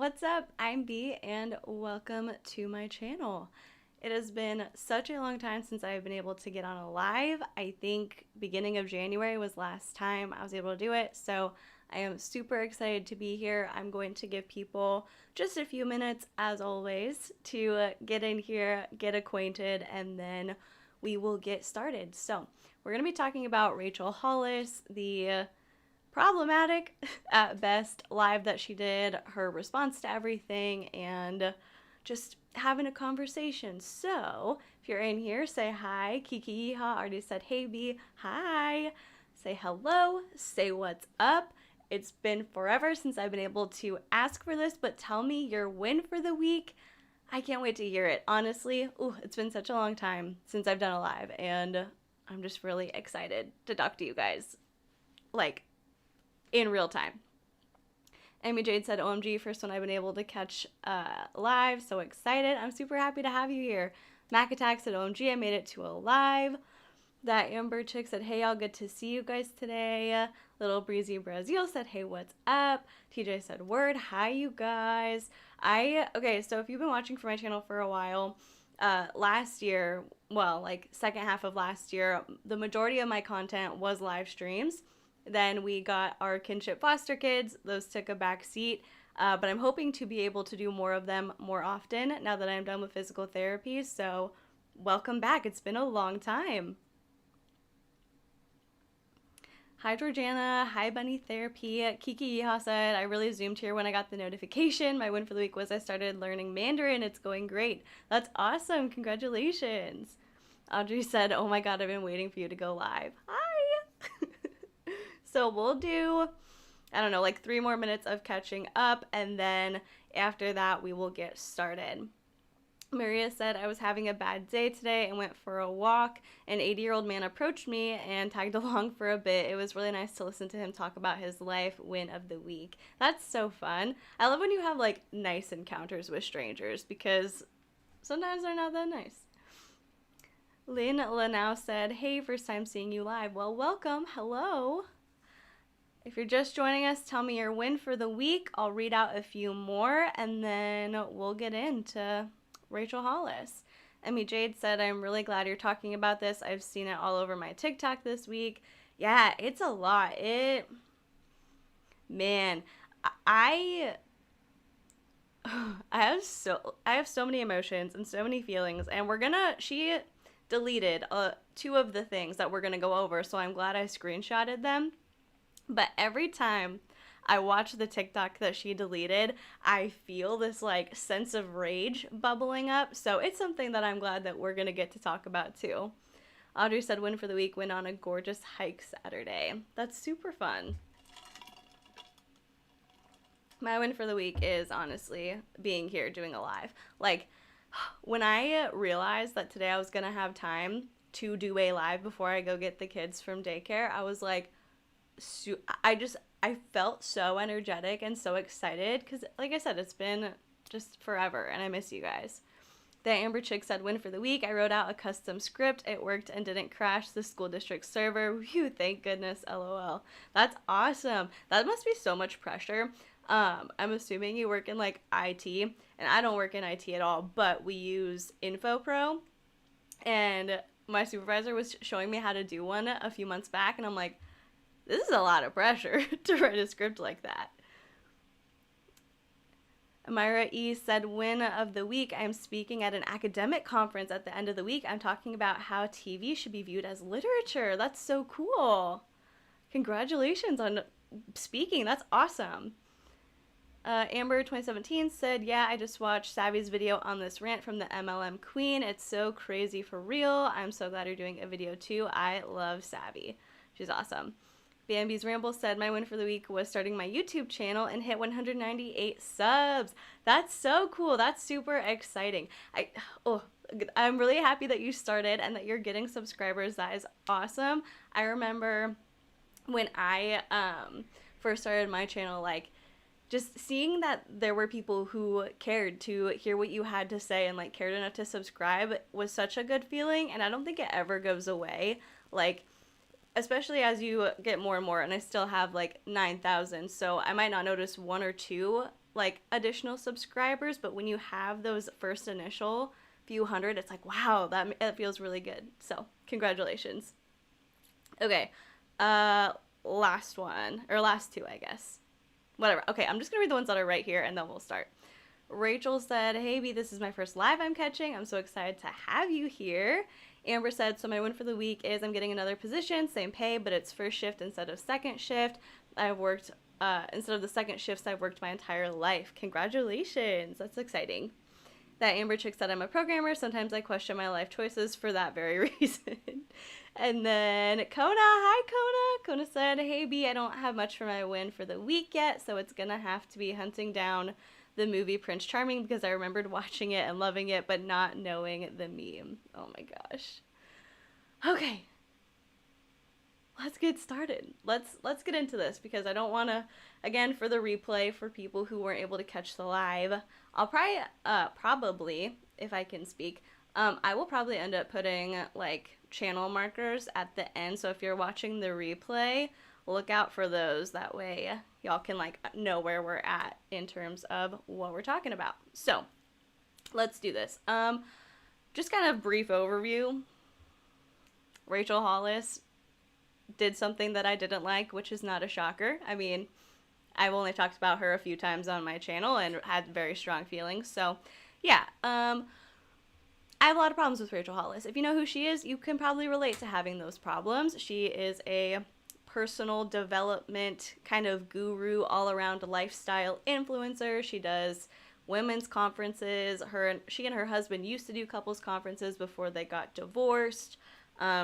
What's up? I'm B and welcome to my channel. It has been such a long time since I've been able to get on a live. I think beginning of January was last time I was able to do it, so I am super excited to be here. I'm going to give people just a few minutes, as always, to get in here, get acquainted, and then we will get started. So we're going to be talking about Rachel Hollis, the problematic at best live that she did, her response to everything, and just having a conversation. So if you're in here, say hi. Kiki Yeehaw already said hey B. Hi. Say hello. Say what's up. It's been forever since I've been able to ask for this, but tell me your win for the week. I can't wait to hear it. Honestly, it's been such a long time since I've done a live, and I'm just really excited to talk to you guys. Like, in real time. Amy Jade said, OMG, first one I've been able to catch live. So excited. I'm super happy to have you here. Mac Attack said, OMG, I made it to a live. That Amber chick said, hey, all good to see you guys today. Little Breezy Brazil said, hey, what's up? TJ said, word, hi, you guys. Okay, so if you've been watching for my channel for a while, last year, well, like second half of last year, the majority of my content was live streams. Then we got our kinship foster kids. Those took a back seat, but I'm hoping to be able to do more of them more often now that I'm done with physical therapy. So welcome back. It's been a long time. Hi, Georgiana. Hi, Bunny Therapy. Kiki Yeehaw said, I really zoomed here when I got the notification. My win for the week was I started learning Mandarin. It's going great. That's awesome. Congratulations. Audrey said, oh my God, I've been waiting for you to go live. Hi. So we'll do, I don't know, like 3 more minutes of catching up, and then after that we will get started. Maria said, I was having a bad day today and went for a walk. An 80-year-old man approached me and tagged along for a bit. It was really nice to listen to him talk about his life win of the week. That's so fun. I love when you have like nice encounters with strangers because sometimes they're not that nice. Lynn Lanau said, hey, first time seeing you live. Well, welcome. Hello. If you're just joining us, tell me your win for the week. I'll read out a few more, and then we'll get into Rachel Hollis. Emmy Jade said, I'm really glad you're talking about this. I've seen it all over my TikTok this week. Yeah, it's a lot. Man, I have so many emotions and so many feelings, and she deleted 2 of the things that we're gonna go over, so I'm glad I screenshotted them. But every time I watch the TikTok that she deleted, I feel this like sense of rage bubbling up. So it's something that I'm glad that we're going to get to talk about too. Audrey said, win for the week, went on a gorgeous hike Saturday. That's super fun. My win for the week is honestly being here doing a live. Like, when I realized that today I was going to have time to do a live before I go get the kids from daycare, I was like, I felt so energetic and so excited because, like I said, it's been just forever and I miss you guys. The Amber chick said, win for the week. I wrote out a custom script. It worked and didn't crash the school district server. Whew, thank goodness, LOL. That's awesome. That must be so much pressure. I'm assuming you work in like IT, and I don't work in IT at all, but we use InfoPro, and my supervisor was showing me how to do one a few months back, and I'm like, this is a lot of pressure to write a script like that. Amira E. said, win of the week. I'm speaking at an academic conference at the end of the week. I'm talking about how TV should be viewed as literature. That's so cool. Congratulations on speaking. That's awesome. Amber 2017 said, yeah, I just watched Savvy's video on this rant from the MLM queen. It's so crazy for real. I'm so glad you're doing a video too. I love Savvy. She's awesome. Bambi's Ramble said, my win for the week was starting my YouTube channel and hit 198 subs. That's so cool. That's super exciting. I'm really happy that you started and that you're getting subscribers. That is awesome. I remember when I first started my channel, like, just seeing that there were people who cared to hear what you had to say and like cared enough to subscribe was such a good feeling, and I don't think it ever goes away. Like, especially as you get more and more, and I still have like 9,000, so I might not notice 1 or 2 like additional subscribers, but when you have those first initial few hundred, it's like, wow, that feels really good. So congratulations. Okay, last one, or last two, I guess. Whatever. Okay, I'm just gonna read the ones that are right here, and then we'll start. Rachel said, "Hey B, this is my first live I'm catching. I'm so excited to have you here." Amber said, "So my win for the week is I'm getting another position, same pay, but it's first shift instead of second shift. I've worked instead of the second shifts I've worked my entire life. Congratulations. That's exciting." That Amber chick said, "I'm a programmer. Sometimes I question my life choices for that very reason." And then Kona, hi Kona. Kona said, "Hey B, I don't have much for my win for the week yet, so it's gonna have to be hunting down the movie Prince Charming because I remembered watching it and loving it, but not knowing the meme." Oh my gosh. Okay, let's get started. Let's get into this because I don't want to, again, for the replay for people who weren't able to catch the live. I'll probably, if I can speak, I will probably end up putting like channel markers at the end. So if you're watching the replay, look out for those. That way y'all can like know where we're at in terms of what we're talking about. So let's do this. Just kind of brief overview. Rachel Hollis did something that I didn't like, which is not a shocker. I mean, I've only talked about her a few times on my channel and had very strong feelings. So yeah, I have a lot of problems with Rachel Hollis. If you know who she is, you can probably relate to having those problems. She is a personal development kind of guru, all around lifestyle influencer. She does women's conferences. She and her husband used to do couples conferences before they got divorced.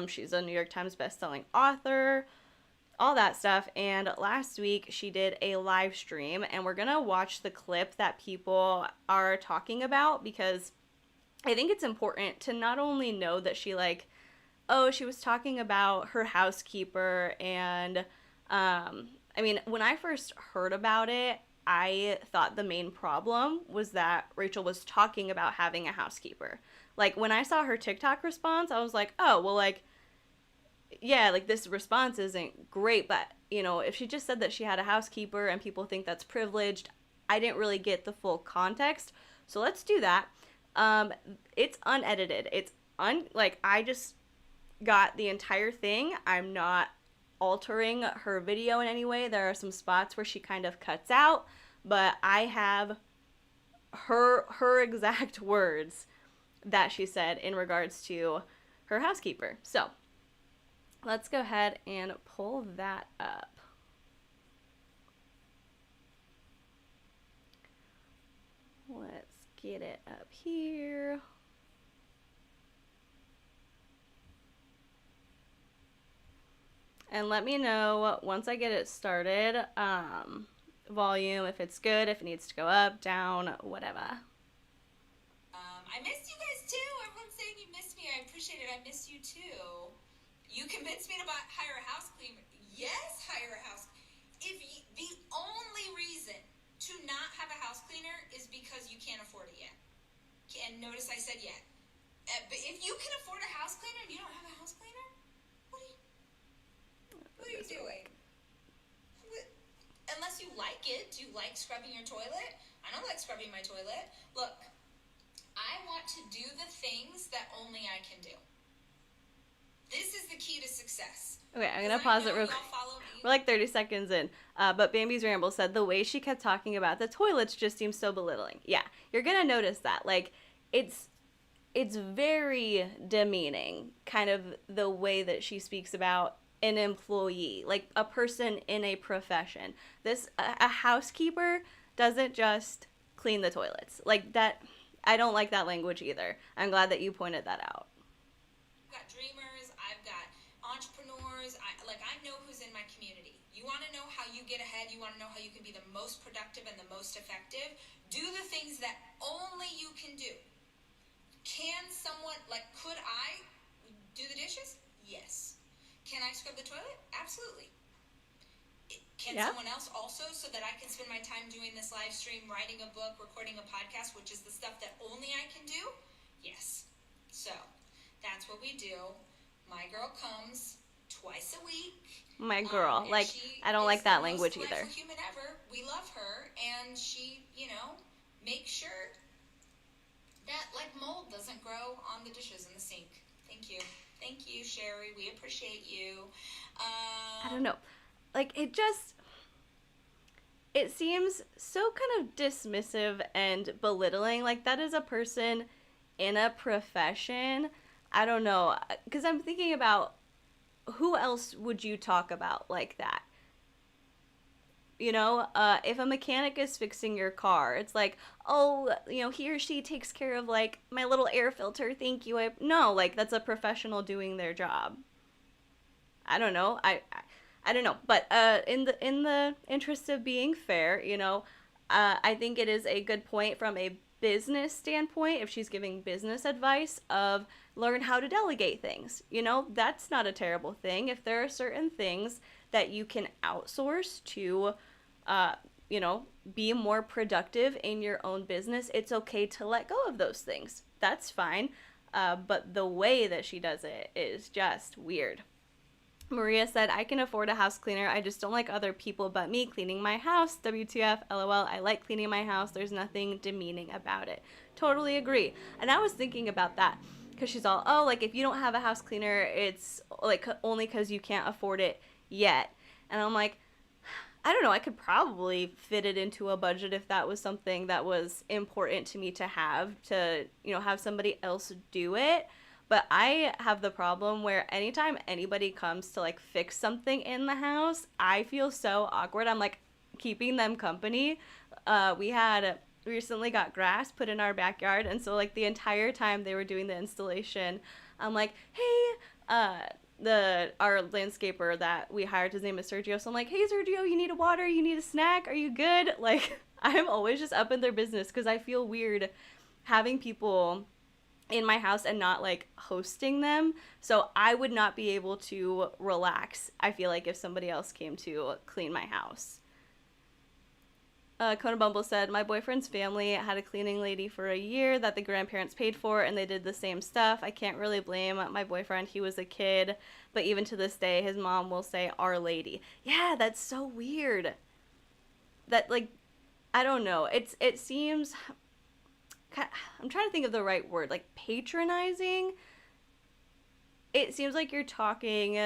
She's a New York Times bestselling author, all that stuff. And last week she did a live stream, and we're gonna watch the clip that people are talking about because I think it's important to not only know that she she was talking about her housekeeper. And I mean, when I first heard about it, I thought the main problem was that Rachel was talking about having a housekeeper. Like, when I saw her TikTok response, I was like, oh, well, like, yeah, like, this response isn't great, but, you know, if she just said that she had a housekeeper and people think that's privileged, I didn't really get the full context. So let's do that. It's unedited. I just got the entire thing. I'm not altering her video in any way. There are some spots where she kind of cuts out, but I have her exact words that she said in regards to her housekeeper. So let's go ahead and pull that up. Let's get it up here. And let me know once I get it started, volume, if it's good, if it needs to go up, down, whatever. I missed you guys too. Everyone's saying you missed me. I appreciate it. I miss you too. You convinced me to hire a house cleaner. Yes, hire a house. The only reason to not have a house cleaner is because you can't afford it yet. And notice I said yet. But if you can afford a house cleaner and you don't have a house cleaner, what are you doing? Unless you like it. Do you like scrubbing your toilet? I don't like scrubbing my toilet. Look, I want to do the things that only I can do. This is the key to success. Okay, I'm going to pause it real quick. We're like 30 seconds in. But Bambi's Ramble said the way she kept talking about the toilets just seems so belittling. Yeah, you're going to notice that. Like, it's very demeaning, kind of the way that she speaks about an employee, like a person in a profession. A housekeeper doesn't just clean the toilets. Like that, I don't like that language either. I'm glad that you pointed that out. I've got dreamers, I've got entrepreneurs, I know who's in my community. You want to know how you get ahead, you want to know how you can be the most productive and the most effective, do the things that only you can do. Can someone, could I do the dishes? Yes. Can I scrub the toilet? Absolutely. Can someone else also, so that I can spend my time doing this live stream, writing a book, recording a podcast, which is the stuff that only I can do? Yes. So that's what we do. My girl comes twice a week. My girl. I don't like that language either. Human ever, we love her, and she, makes sure that like mold doesn't grow on the dishes in the sink. Thank you. Thank you, Sherry. We appreciate you. I don't know. Like, it seems so kind of dismissive and belittling. Like, that is a person in a profession. I don't know. Because I'm thinking about who else would you talk about like that? If a mechanic is fixing your car, it's like, oh, he or she takes care of like my little air filter. Thank you. No, like that's a professional doing their job. I don't know. I don't know. But in the interest of being fair, I think it is a good point from a business standpoint if she's giving business advice of learn how to delegate things. That's not a terrible thing. If there are certain things that you can outsource to uh, be more productive in your own business, it's okay to let go of those things. That's fine. But the way that she does it is just weird. Maria said, I can afford a house cleaner. I just don't like other people but me cleaning my house. WTF, LOL. I like cleaning my house. There's nothing demeaning about it. Totally agree. And I was thinking about that because she's all, oh, like if you don't have a house cleaner, it's like only because you can't afford it yet. And I'm like, I don't know. I could probably fit it into a budget if that was something that was important to me to have have somebody else do it. But I have the problem where anytime anybody comes to like fix something in the house, I feel so awkward. I'm like keeping them company. We had recently got grass put in our backyard, and so like the entire time they were doing the installation, I'm like, hey, our landscaper that we hired, his name is Sergio. So I'm like, hey Sergio, you need a water? You need a snack? Are you good? Like I'm always just up in their business because I feel weird having people in my house and not like hosting them. So I would not be able to relax, I feel like, if somebody else came to clean my house. Conan Bumble said, my boyfriend's family had a cleaning lady for a year that the grandparents paid for, and they did the same stuff. I can't really blame my boyfriend. He was a kid, but even to this day, his mom will say, our lady. Yeah, that's so weird. That, like, I don't know. It seems, I'm trying to think of the right word, like patronizing. It seems like you're talking.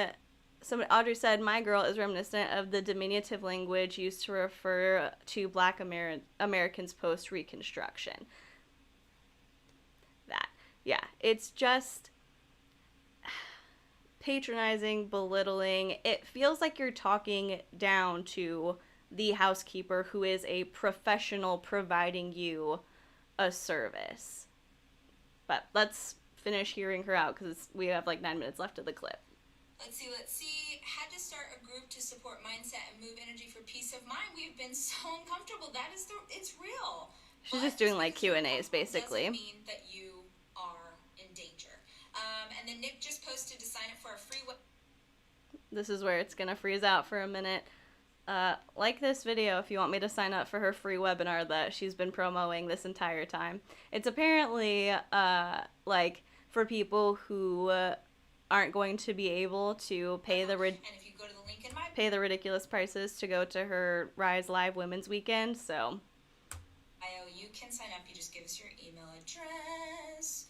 Audrey said, my girl is reminiscent of the diminutive language used to refer to Black Americans post Reconstruction. That, yeah, it's just patronizing, belittling. It feels like you're talking down to the housekeeper who is a professional providing you a service. But let's finish hearing her out because we have like 9 minutes left of the clip. Let's see. Had to start a group to support mindset and move energy for peace of mind. We've been so uncomfortable. It's real. She's just doing like Q&As basically. Doesn't mean that you are in danger. And then Nick just posted to sign up for a free. This is where it's gonna freeze out for a minute. Like this video if you want me to sign up for her free webinar that she's been promoting this entire time. It's apparently like for people who aren't going to be able to pay the ridiculous prices to go to her Rise Live Women's Weekend. So you can sign up. You just give us your email address.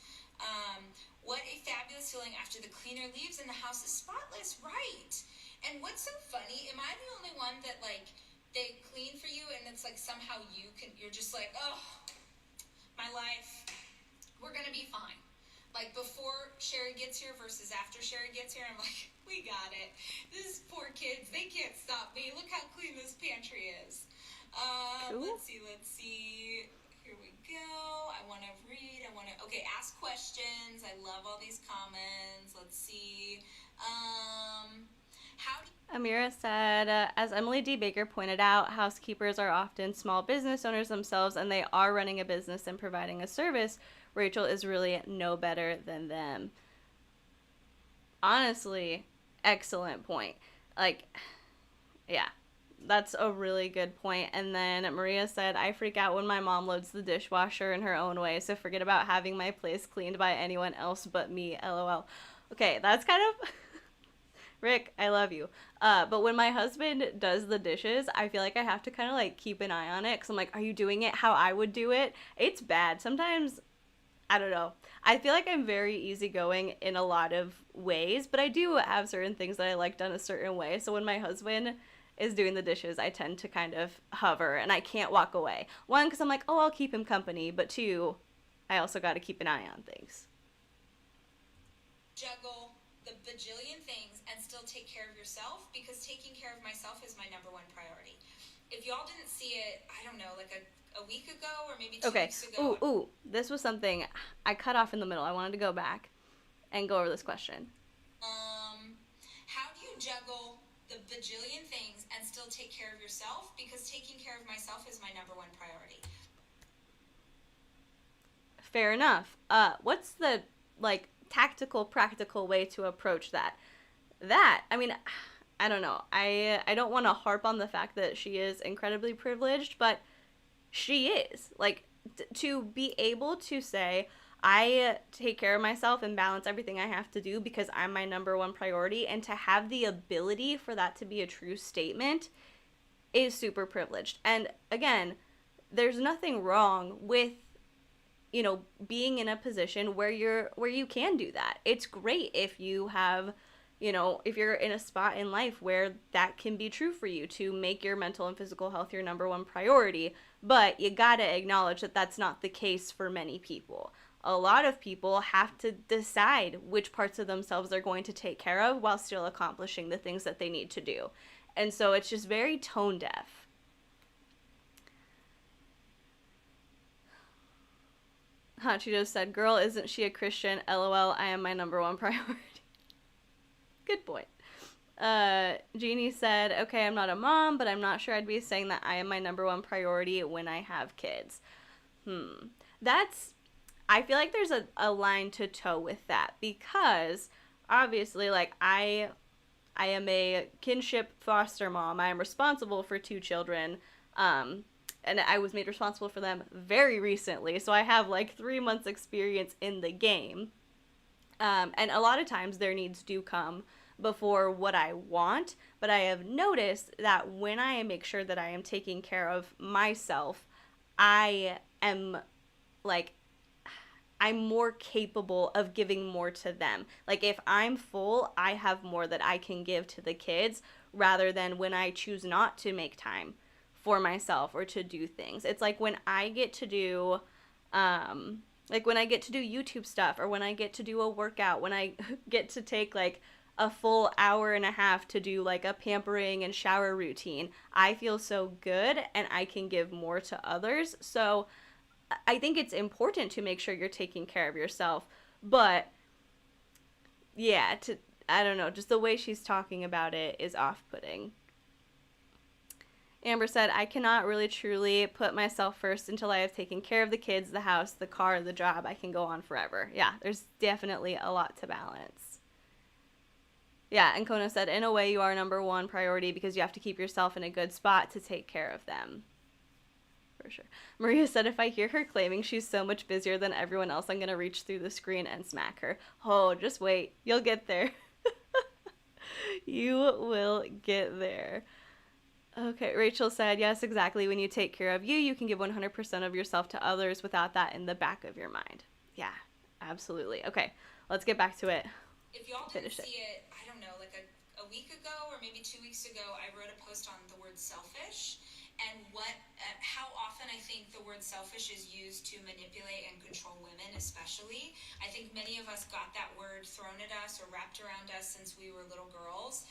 What a fabulous feeling after the cleaner leaves and the house is spotless, right? And what's so funny, am I the only one that like they clean for you and it's like somehow you're just like, oh, my life, we're gonna be fine. Like before Sherry gets here versus after Sherry gets here, I'm like, we got it. These poor kids, they can't stop me. Look how clean this pantry is. Cool. Let's see. Here we go. Okay, ask questions. I love all these comments. Let's see. Amira said, as Emily D. Baker pointed out, housekeepers are often small business owners themselves, and they are running a business and providing a service. Rachel is really no better than them. Honestly, excellent point. Like, yeah, that's a really good point. And then Maria said, I freak out when my mom loads the dishwasher in her own way, so forget about having my place cleaned by anyone else but me, LOL. Okay, that's kind of Rick, I love you. But when my husband does the dishes, I feel like I have to kind of like keep an eye on it because I'm like, are you doing it how I would do it? It's bad. Sometimes, I don't know. I feel like I'm very easygoing in a lot of ways, but I do have certain things that I like done a certain way. So when my husband is doing the dishes, I tend to kind of hover and I can't walk away. One, because I'm like, oh, I'll keep him company, but two, I also got to keep an eye on things. Juggle the bajillion things and still take care of yourself, because taking care of myself is my number one priority. If y'all didn't see it, I don't know, like a week ago or maybe two Okay. weeks Ooh, ago. ooh. This was something I cut off in the middle. I wanted to go back and go over this question. How do you juggle the bajillion things and still take care of yourself? Because taking care of myself is my number one priority. Fair enough. What's the like tactical, practical way to approach that? I mean, I don't know. I don't want to harp on the fact that she is incredibly privileged, but she is. Like to be able to say I take care of myself and balance everything I have to do because I'm my number one priority, and to have the ability for that to be a true statement is super privileged. And again, there's nothing wrong with being in a position where you can do that. It's great if you have, if you're in a spot in life where that can be true for you, to make your mental and physical health your number one priority. But you gotta acknowledge that that's not the case for many people. A lot of people have to decide which parts of themselves they're going to take care of while still accomplishing the things that they need to do. And so it's just very tone deaf. Hachi just said, girl, isn't she a Christian? LOL, I am my number one priority. Good point. Jeannie said, okay, I'm not a mom, but I'm not sure I'd be saying that I am my number one priority when I have kids. I feel like there's a line to toe with that, because obviously, like, I am a kinship foster mom. I am responsible for two children. And I was made responsible for them very recently, so I have like 3 months experience in the game. And a lot of times their needs do come before what I want, but I have noticed that when I make sure that I am taking care of myself, I am like, I'm more capable of giving more to them. Like if I'm full, I have more that I can give to the kids, rather than when I choose not to make time for myself or to do things. It's like when I get to do when I get to do YouTube stuff, or when I get to do a workout, when I get to take like a full hour and a half to do like a pampering and shower routine, I feel so good and I can give more to others. So I think it's important to make sure you're taking care of yourself. But yeah, I don't know, just the way she's talking about it is off-putting. Amber said, I cannot really truly put myself first until I have taken care of the kids, the house, the car, the job. I can go on forever. Yeah, there's definitely a lot to balance. Yeah, and Kona said, in a way, you are number one priority because you have to keep yourself in a good spot to take care of them. For sure. Maria said, if I hear her claiming she's so much busier than everyone else, I'm going to reach through the screen and smack her. Oh, just wait. You'll get there. You will get there. Okay, Rachel said, yes, exactly. When you take care of you, you can give 100% of yourself to others without that in the back of your mind. Yeah, absolutely. Okay, let's get back to it. If y'all didn't see it, I don't know, like a week ago or maybe 2 weeks ago, I wrote a post on the word selfish and how often I think the word selfish is used to manipulate and control women, especially. I think many of us got that word thrown at us or wrapped around us since we were little girls.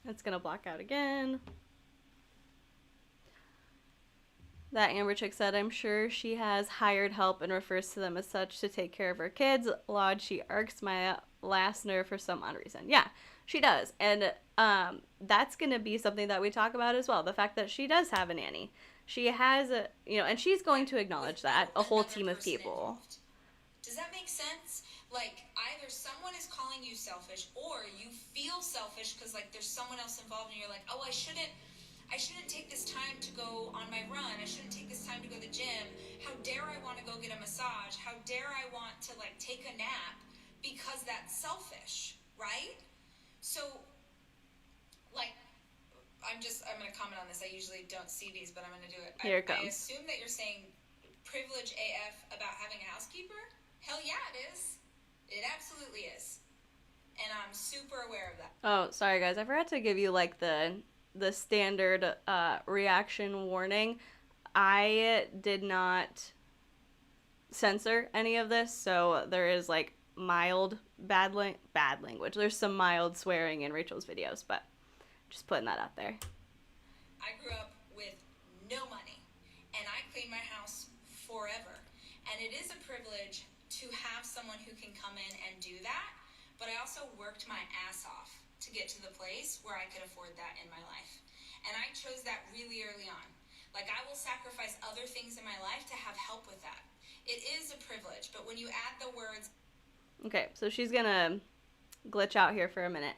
That's gonna block out again. That Amber chick said, I'm sure she has hired help and refers to them as such to take care of her kids. Lord, she irks my last nerve for some odd reason. Yeah, she does. And that's going to be something that we talk about as well. The fact that she does have a nanny. She has, and she's going to acknowledge that. A whole team of people. Involved. Does that make sense? Like, either someone is calling you selfish, or you feel selfish because, like, there's someone else involved and you're like, oh, I shouldn't take this time to go on my run. I shouldn't take this time to go to the gym. How dare I want to go get a massage? How dare I want to, like, take a nap? Because that's selfish, right? So I'm going to comment on this. I usually don't see these, but I'm going to do it. Here it comes. I assume that you're saying privilege AF about having a housekeeper? Hell yeah, it is. It absolutely is. And I'm super aware of that. Oh, sorry guys, I forgot to give you like the standard reaction warning. I did not censor any of this, so there is like mild bad language. There's some mild swearing in Rachel's videos, but just putting that out there. I grew up with no money, and I cleaned my house forever. And it is a privilege to have someone who can come in and do that, but I also worked my ass off to get to the place where I could afford that in my life. And I chose that really early on. Like, I will sacrifice other things in my life to have help with that. It is a privilege, but when you add the words... Okay, so she's gonna glitch out here for a minute.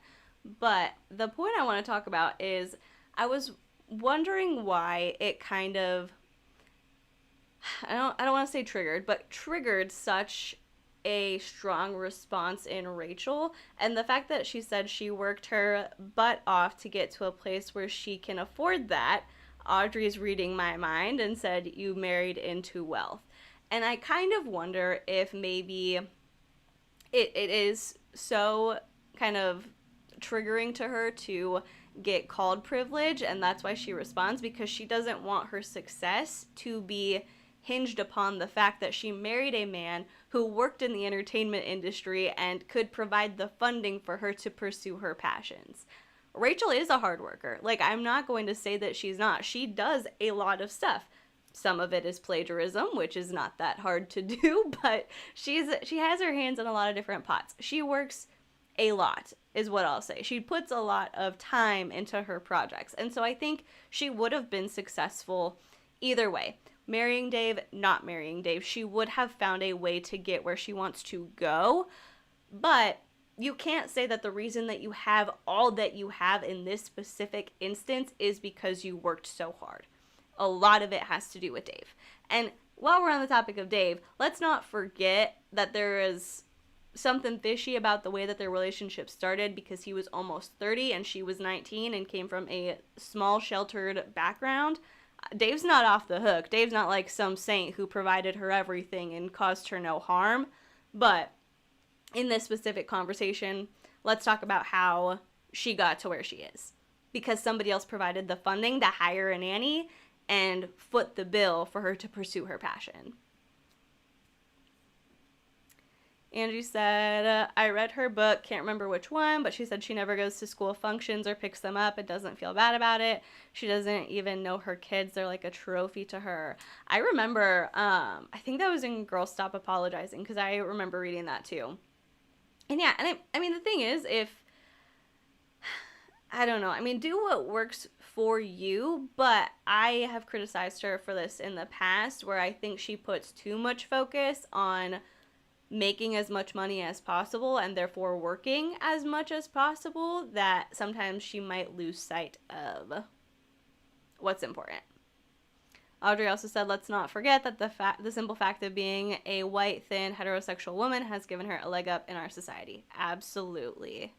But the point I want to talk about is I was wondering why it kind of... I don't want to say triggered, but triggered such a strong response in Rachel, and the fact that she said she worked her butt off to get to a place where she can afford that. Audrey's reading my mind and said you married into wealth, and I kind of wonder if maybe it is so kind of triggering to her to get called privilege, and that's why she responds, because she doesn't want her success to be hinged upon the fact that she married a man who worked in the entertainment industry and could provide the funding for her to pursue her passions. Rachel is a hard worker. Like, I'm not going to say that she's not. She does a lot of stuff. Some of it is plagiarism, which is not that hard to do, but she has her hands in a lot of different pots. She works a lot, is what I'll say. She puts a lot of time into her projects, and so I think she would have been successful either way. Marrying Dave, not marrying Dave, she would have found a way to get where she wants to go, but you can't say that the reason that you have all that you have in this specific instance is because you worked so hard. A lot of it has to do with Dave. And while we're on the topic of Dave, let's not forget that there is something fishy about the way that their relationship started, because he was almost 30 and she was 19 and came from a small sheltered background. Dave's not off the hook. Dave's not like some saint who provided her everything and caused her no harm. But in this specific conversation, let's talk about how she got to where she is. Because somebody else provided the funding to hire a nanny and foot the bill for her to pursue her passion. Angie said, I read her book, can't remember which one, but she said she never goes to school functions or picks them up and doesn't feel bad about it. She doesn't even know her kids. They're like a trophy to her. I remember, I think that was in Girl Stop Apologizing, because I remember reading that too. And yeah, and I mean, the thing is, I don't know, I mean, do what works for you, but I have criticized her for this in the past, where I think she puts too much focus on making as much money as possible and therefore working as much as possible, that sometimes she might lose sight of what's important. Audrey also said, let's not forget that the simple fact of being a white, thin, heterosexual woman has given her a leg up in our society. Absolutely.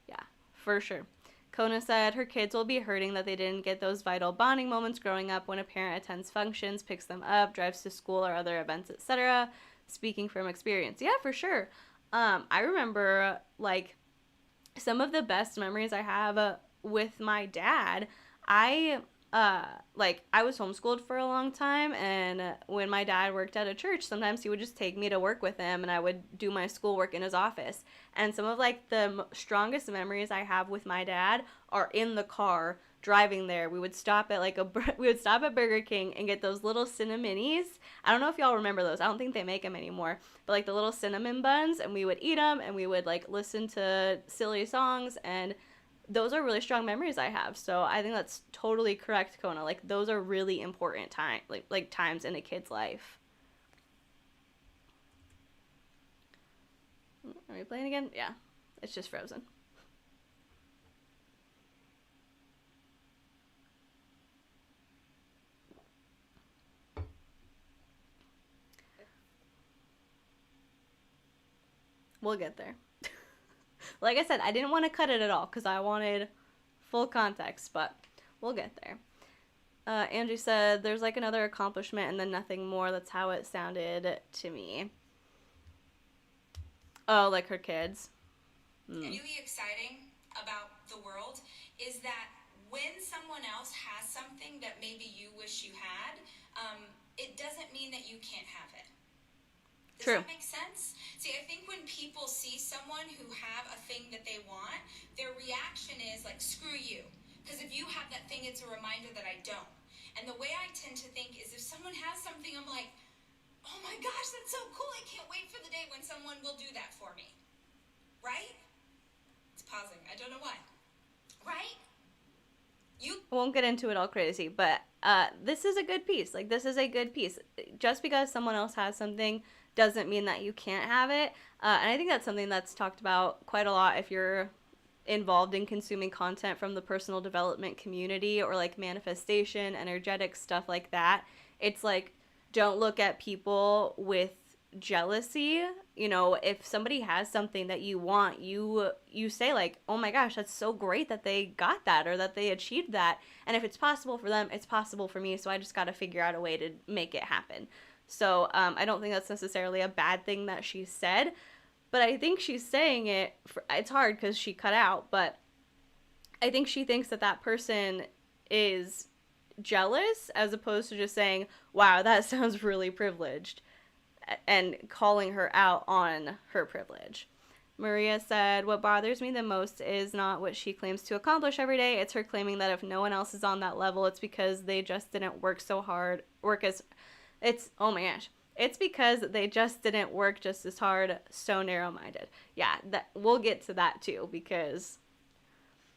Yeah, for sure. Kona said her kids will be hurting that they didn't get those vital bonding moments growing up when a parent attends functions, picks them up, drives to school or other events, etc. Speaking from experience. Yeah, for sure. I remember, like, some of the best memories I have with my dad. I was homeschooled for a long time, and when my dad worked at a church, sometimes he would just take me to work with him, and I would do my schoolwork in his office. And some of, like, the strongest memories I have with my dad are in the car driving there. We would stop at Burger King and get those little Cinnaminnies. I don't know if y'all remember those. I don't think they make them anymore. But, like, the little cinnamon buns, and we would eat them, and we would, like, listen to silly songs, and those are really strong memories I have. So I think that's totally correct, Kona. Like, those are really important times in a kid's life. Are we playing again? Yeah. It's just frozen. We'll get there. Like I said, I didn't want to cut it at all because I wanted full context, but We'll get there. Angie said, there's like another accomplishment and then nothing more. That's how it sounded to me. Oh, like her kids. Really exciting about the world is that when someone else has something that maybe you wish you had, it doesn't mean that you can't have it. Does that make sense? See, I think when people see someone who have a thing that they want, their reaction is like, screw you. Because if you have that thing, it's a reminder that I don't. And the way I tend to think is if someone has something, I'm like, oh my gosh, that's so cool. I can't wait for the day when someone will do that for me. Right? It's pausing. I don't know why. Right? I won't get into it all crazy, but this is a good piece. Like, this is a good piece. Just because someone else has something doesn't mean that you can't have it. And I think that's something that's talked about quite a lot if you're involved in consuming content from the personal development community or like manifestation, energetic stuff like that. It's like, don't look at people with jealousy. You know, if somebody has something that you want, you say like, oh my gosh, that's so great that they got that or that they achieved that. And if it's possible for them, it's possible for me. So I just got to figure out a way to make it happen. So I don't think that's necessarily a bad thing that she said, but I think she's saying it, it's hard because she cut out, but I think she thinks that that person is jealous as opposed to just saying, wow, that sounds really privileged, and calling her out on her privilege. Maria said, what bothers me the most is not what she claims to accomplish every day. It's her claiming that if no one else is on that level, it's because they just didn't work so hard, oh my gosh. It's because they just didn't work just as hard, so narrow-minded. Yeah, we'll get to that too, because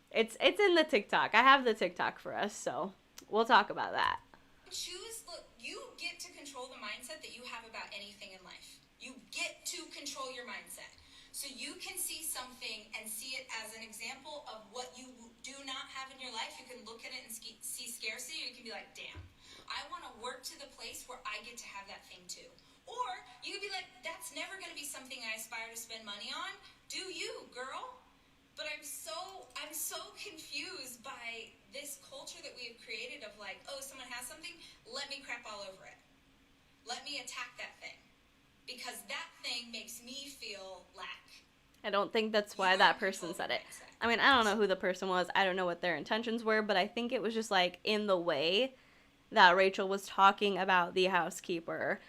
it's in the TikTok. I have the TikTok for us, so we'll talk about that. Look, you get to control the mindset that you have about anything in life. You get to control your mindset. So you can see something and see it as an example of what you do not have in your life. You can look at it and see scarcity, or you can be like, damn, I want to work to the place where I get to have that thing too. Or you could be like, that's never going to be something I aspire to spend money on. Do you, girl? But I'm so confused by this culture that we have created of like, oh, someone has something, let me crap all over it. Let me attack that thing. Because that thing makes me feel lack. I don't think that's why that person said it. I mean, I don't know who the person was. I don't know what their intentions were, but I think it was just like in the way that Rachel was talking about the housekeeper.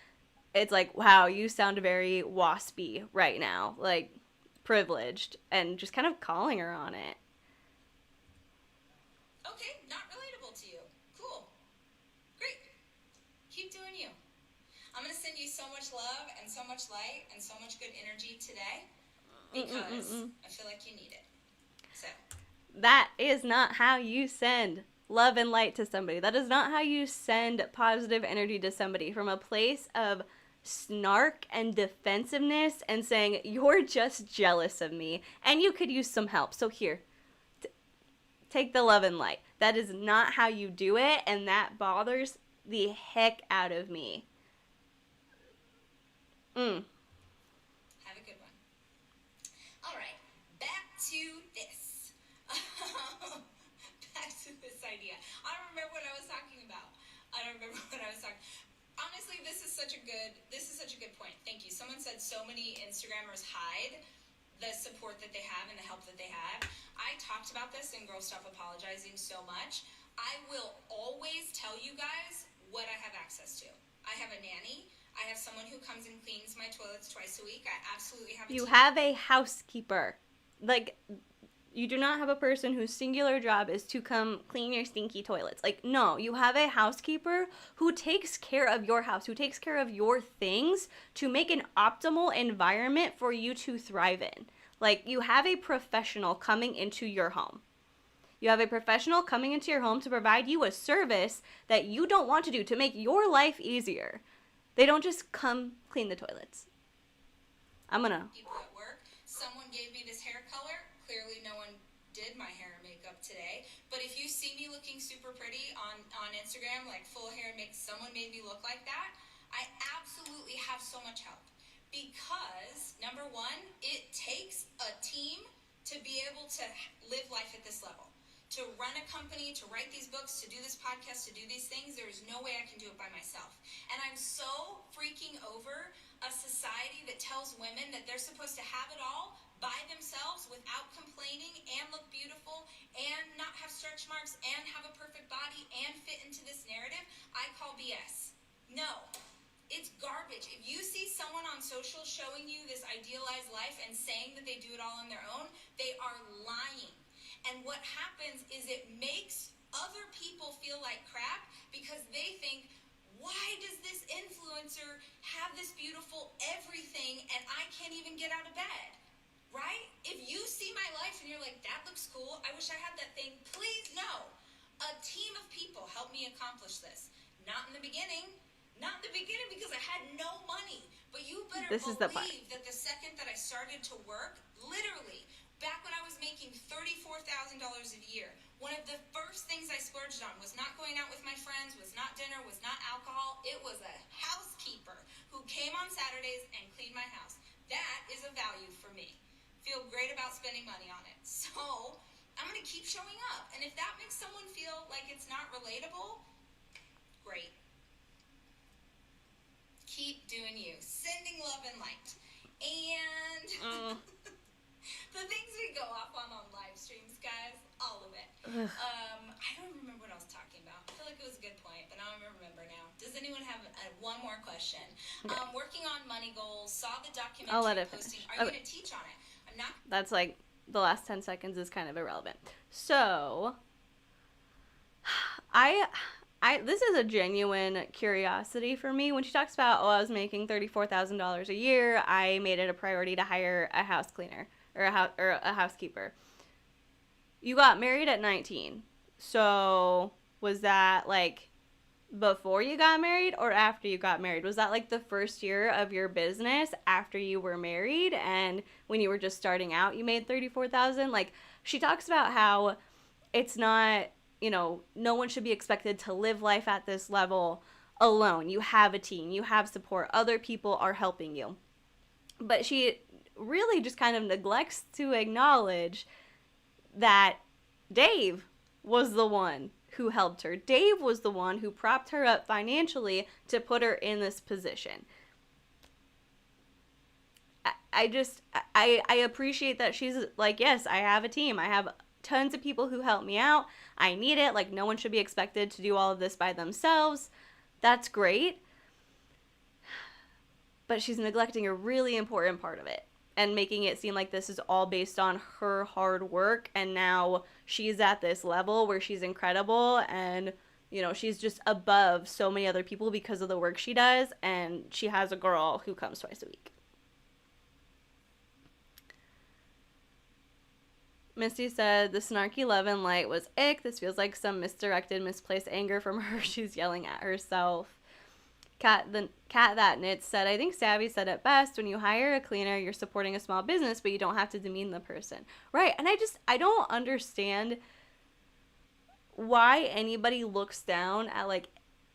It's like, wow, you sound very waspy right now. Like, privileged. And just kind of calling her on it. Okay, not relatable to you. Cool. Great. Keep doing you. I'm going to send you so much love and so much light and so much good energy today because I feel like you need it. So. That is not how you send love and light to somebody. That is not how you send positive energy to somebody from a place of snark and defensiveness and saying, you're just jealous of me and you could use some help. So here, take the love and light. That is not how you do it, and that bothers the heck out of me. Have a good one. All right, back to this. Back to this idea. I don't remember what I was talking about. Honestly, this is such a good point. Thank you. Someone said so many Instagrammers hide the support that they have and the help that they have. I talked about this in Girl Stop Apologizing so much. I will always tell you guys what I have access to. I have a nanny. I have someone who comes and cleans my toilets twice a week. I absolutely have a You have a housekeeper. Like, you do not have a person whose singular job is to come clean your stinky toilets. Like, no, you have a housekeeper who takes care of your house, who takes care of your things to make an optimal environment for you to thrive in. Like, you have a professional coming into your home. You have a professional coming into your home to provide you a service that you don't want to do to make your life easier. They don't just come clean the toilets. People at work. Someone gave me this hair color. Clearly no one did my hair and makeup today. But if you see me looking super pretty on Instagram, like full hair and someone made me look like that, I absolutely have so much help. Because, number one, it takes a team to be able to live life at this level. To to run a company, to write these books, to do this podcast, to do these things. There's no way I can do it by myself. And I'm so freaking over a society that tells women that they're supposed to have it all by themselves without complaining and look beautiful and not have stretch marks and have a perfect body and fit into this narrative. I call BS. No. It's garbage. If you see someone on social showing you this idealized life and saying that they do it all on their own, they are lying. And what happens is it makes other people feel like crap because they think, why does this influencer have this beautiful everything and I can't even get out of bed? Right? If you see my life and you're like, that looks cool, I wish I had that thing, please no. A team of people helped me accomplish this. Not in the beginning. Not in the beginning because I had no money. But you better believe that the second that I started to work, literally, back when I was making $34,000 a year, one of the first things I splurged on was not going out with my friends, was not dinner, was not alcohol. It was a housekeeper who came on Saturdays and cleaned my house. That is a value for me. Feel great about spending money on it. So I'm going to keep showing up. And if that makes someone feel like it's not relatable, great. Keep doing you. Sending love and light. And the things we go off on live streams, guys, all of it. I don't remember what I was talking about. I feel like it was a good point, but I don't remember now. Does anyone have one more question? Okay. Working on money goals, saw the documentary posting. Are you going to teach on it? I'm not. That's like the last 10 seconds is kind of irrelevant. So, this is a genuine curiosity for me. When she talks about, I was making $34,000 a year, I made it a priority to hire a house cleaner or a housekeeper. You got married at 19. So was that like before you got married or after you got married? Was that like the first year of your business after you were married, and when you were just starting out you made $34,000? Like, she talks about how it's not, no one should be expected to live life at this level alone. You have a team, you have support, other people are helping you. But she really just kind of neglects to acknowledge that Dave was the one who helped her. Dave was the one who propped her up financially to put her in this position. I appreciate that she's like, yes, I have a team. I have tons of people who help me out. I need it. Like, no one should be expected to do all of this by themselves. That's great. But she's neglecting a really important part of it and making it seem like this is all based on her hard work, and now she's at this level where she's incredible and, she's just above so many other people because of the work she does, and she has a girl who comes twice a week. Misty said, the snarky love and light was ick. This feels like some misdirected, misplaced anger from her. She's yelling at herself. Cat that knits said, I think Savvy said it best. When you hire a cleaner, you're supporting a small business, but you don't have to demean the person. Right. And I don't understand why anybody looks down at like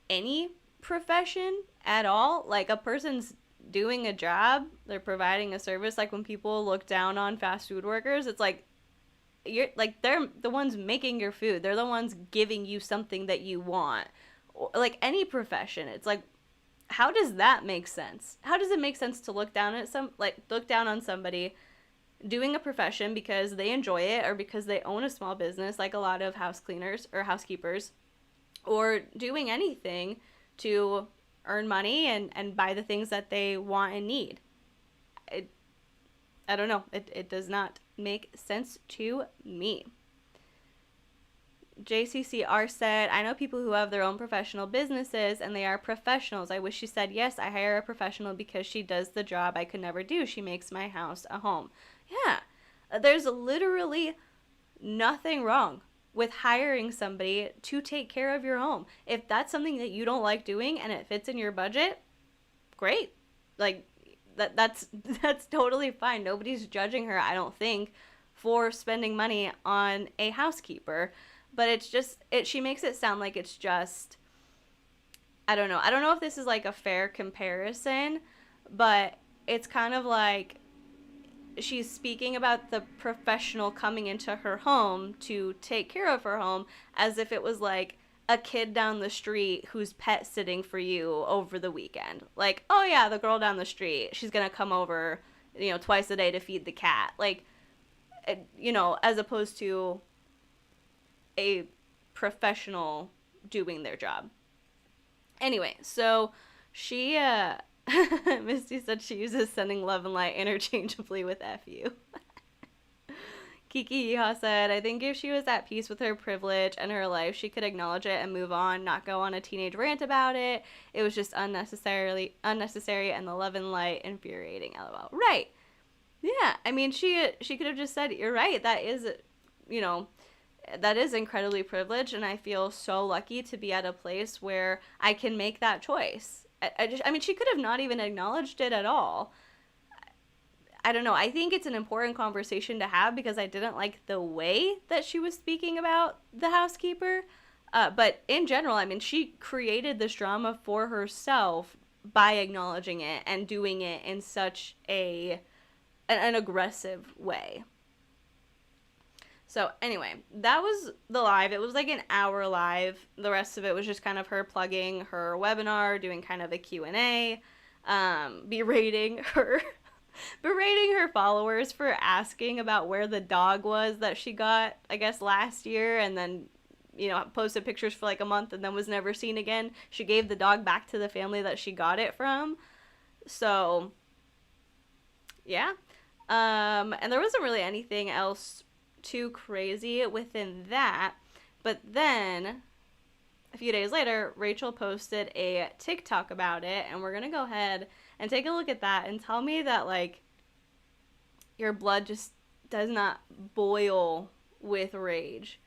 any profession at all. Like, a person's doing a job, they're providing a service. Like, when people look down on fast food workers, it's like, they're the ones making your food. They're the ones giving you something that you want. Like, any profession, it's like, how does that make sense? How does it make sense to look down on somebody doing a profession because they enjoy it or because they own a small business, like a lot of house cleaners or housekeepers, or doing anything to earn money and buy the things that they want and need? I don't know. It does not make sense to me. JCCR said, I know people who have their own professional businesses and they are professionals. I wish she said, yes, I hire a professional because she does the job I could never do. She makes my house a home. Yeah, there's literally nothing wrong with hiring somebody to take care of your home. If that's something that you don't like doing and it fits in your budget, great. Like, that's totally fine. Nobody's judging her, I don't think, for spending money on a housekeeper. But it's just, she makes it sound like it's just, I don't know. I don't know if this is like a fair comparison, but it's kind of like she's speaking about the professional coming into her home to take care of her home as if it was like a kid down the street who's pet sitting for you over the weekend. Like, oh yeah, the girl down the street, she's gonna come over, twice a day to feed the cat. Like, as opposed to a professional doing their job. Anyway, so she, Misty said she uses sending love and light interchangeably with FU. Kiki Yeehaw said, I think if she was at peace with her privilege and her life, she could acknowledge it and move on, not go on a teenage rant about it. It was just unnecessary, and the love and light infuriating, lol. Right. Yeah, I mean, she could have just said, you're right, that is, that is incredibly privileged, and I feel so lucky to be at a place where I can make that choice. I mean, she could have not even acknowledged it at all. I don't know. I think it's an important conversation to have because I didn't like the way that she was speaking about the housekeeper. But in general, I mean, she created this drama for herself by acknowledging it and doing it in such an aggressive way. So anyway, that was the live. It was like an hour live. The rest of it was just kind of her plugging her webinar, doing kind of a Q&A, berating her followers for asking about where the dog was that she got, I guess, last year, and then, posted pictures for like a month and then was never seen again. She gave the dog back to the family that she got it from. So, yeah. And there wasn't really anything else too crazy within that. But then, a few days later, Rachel posted a TikTok about it, and we're going to go ahead and take a look at that and tell me that, like, your blood just does not boil with rage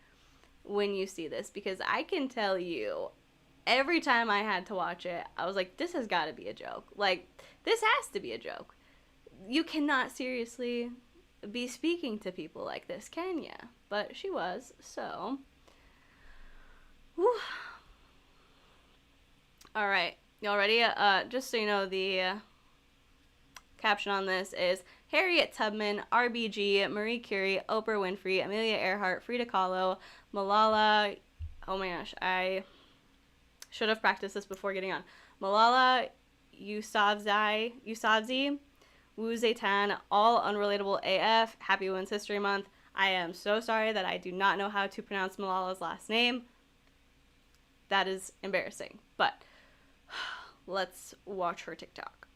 when you see this. Because I can tell you, every time I had to watch it, I was like, this has got to be a joke. Like, this has to be a joke. You cannot seriously be speaking to people like this, can ya? But she was, so. Whew. All right, y'all ready? Just so you know, the caption on this is Harriet Tubman, RBG, Marie Curie, Oprah Winfrey, Amelia Earhart, Frida Kahlo, Malala. Oh my gosh, I should have practiced this before getting on. Malala Yousafzai, Wu Zetian, all unrelatable AF. Happy Women's History Month. I am so sorry that I do not know how to pronounce Malala's last name. That is embarrassing. But let's watch her TikTok.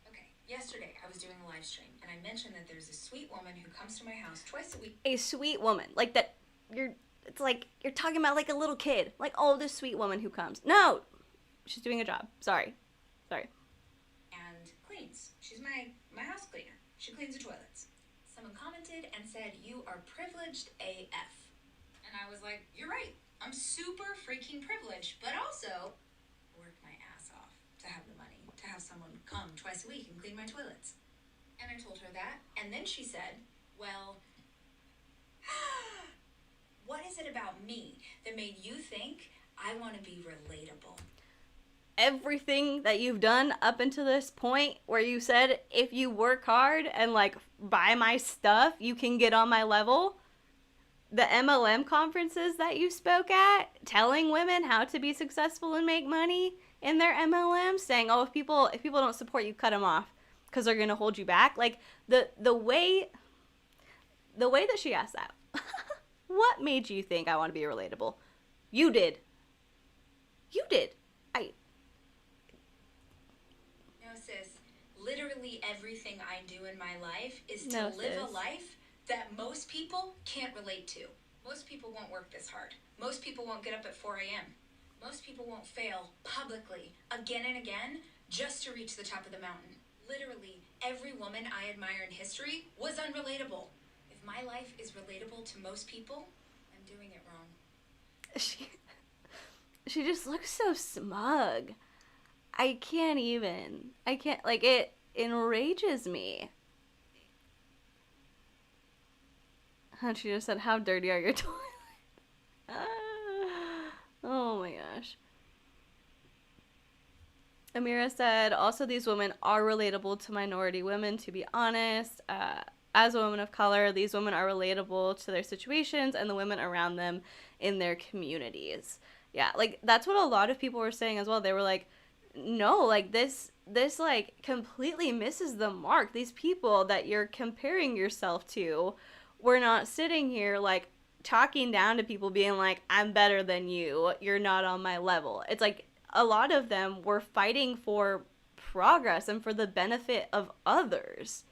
Okay, yesterday I was doing a live stream and I mentioned that there's a sweet woman who comes to my house twice a week. A sweet woman. Like that, it's like you're talking about like a little kid. Like, oh, this sweet woman who comes. No! She's doing a job. Sorry. And cleans. She's my house cleaner. She cleans the toilets. Someone commented and said, you are privileged AF. And I was like, you're right. I'm super freaking privileged, but also work my ass off to have the money, to have someone come twice a week and clean my toilets. And I told her that. And then she said, well, what is it about me that made you think I want to be relatable? Everything that you've done up until this point where you said if you work hard and like buy my stuff, you can get on my level. The MLM conferences that you spoke at, telling women how to be successful and make money in their MLM, saying, oh, if people don't support you, cut them off because they're going to hold you back. Like the way that she asked that, what made you think I want to be relatable? You did. No, sis. Literally everything I do in my life is to live a life that most people can't relate to. Most people won't work this hard. Most people won't get up at 4 a.m. Most people won't fail publicly again and again just to reach the top of the mountain. Literally every woman I admire in history was unrelatable. If my life is relatable to most people, I'm doing it wrong. She just looks so smug. I can't, like, it enrages me. And she just said, how dirty are your toilets? Oh my gosh. Amira said, also these women are relatable to minority women, to be honest. As a woman of color, these women are relatable to their situations and the women around them in their communities. Yeah, like that's what a lot of people were saying as well. They were like, no, like this like completely misses the mark. These people that you're comparing yourself to, we're not sitting here like talking down to people being like, I'm better than you, you're not on my level. It's like a lot of them were fighting for progress and for the benefit of others.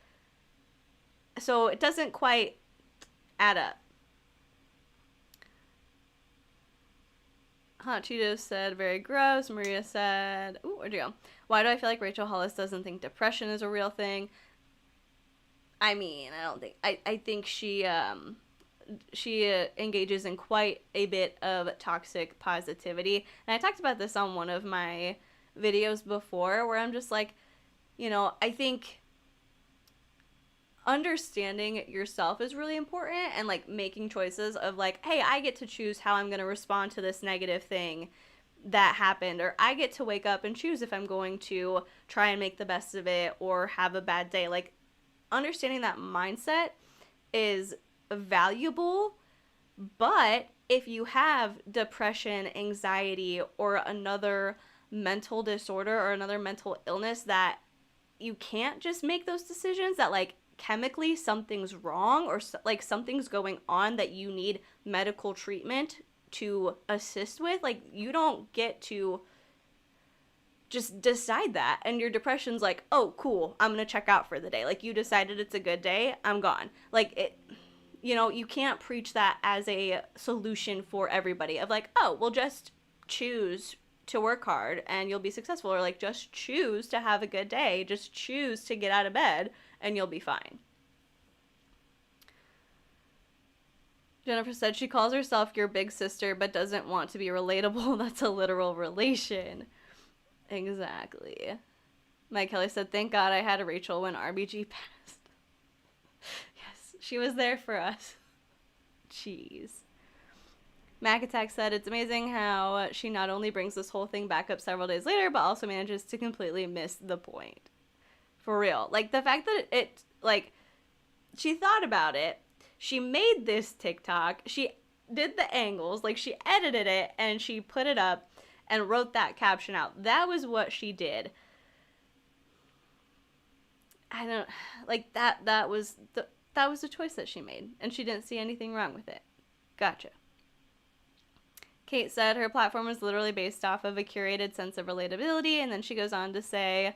So it doesn't quite add up. Hot Cheetos said, very gross. Maria said, ooh, where'd you go? Why do I feel like Rachel Hollis doesn't think depression is a real thing? I mean, I don't think, I think she engages in quite a bit of toxic positivity. And I talked about this on one of my videos before where I'm just like, I think understanding yourself is really important and like making choices of like, hey, I get to choose how I'm going to respond to this negative thing that happened, or I get to wake up and choose if I'm going to try and make the best of it or have a bad day. Like understanding that mindset is valuable, but if you have depression, anxiety, or another mental disorder or another mental illness that you can't just make those decisions, that like chemically something's wrong or like something's going on that you need medical treatment to assist with, like you don't get to just decide that and your depression's like, oh cool, I'm gonna check out for the day. Like you decided it's a good day, I'm gone. Like it, you can't preach that as a solution for everybody of like, oh well, just choose to work hard and you'll be successful, or like just choose to have a good day, just choose to get out of bed and you'll be fine. Jennifer said she calls herself your big sister but doesn't want to be relatable. That's a literal relation. Exactly. Mike Kelly said, thank God I had a Rachel when RBG passed. Yes, she was there for us. Jeez. Mac Attack said, it's amazing how she not only brings this whole thing back up several days later, but also manages to completely miss the point. For real. Like, the fact that it, like, she thought about it, she made this TikTok, she did the angles, like, she edited it, and she put it up and wrote that caption out. That was what she did. I don't, like, that was the choice that she made, and she didn't see anything wrong with it. Gotcha. Kate said her platform was literally based off of a curated sense of relatability, and then she goes on to say,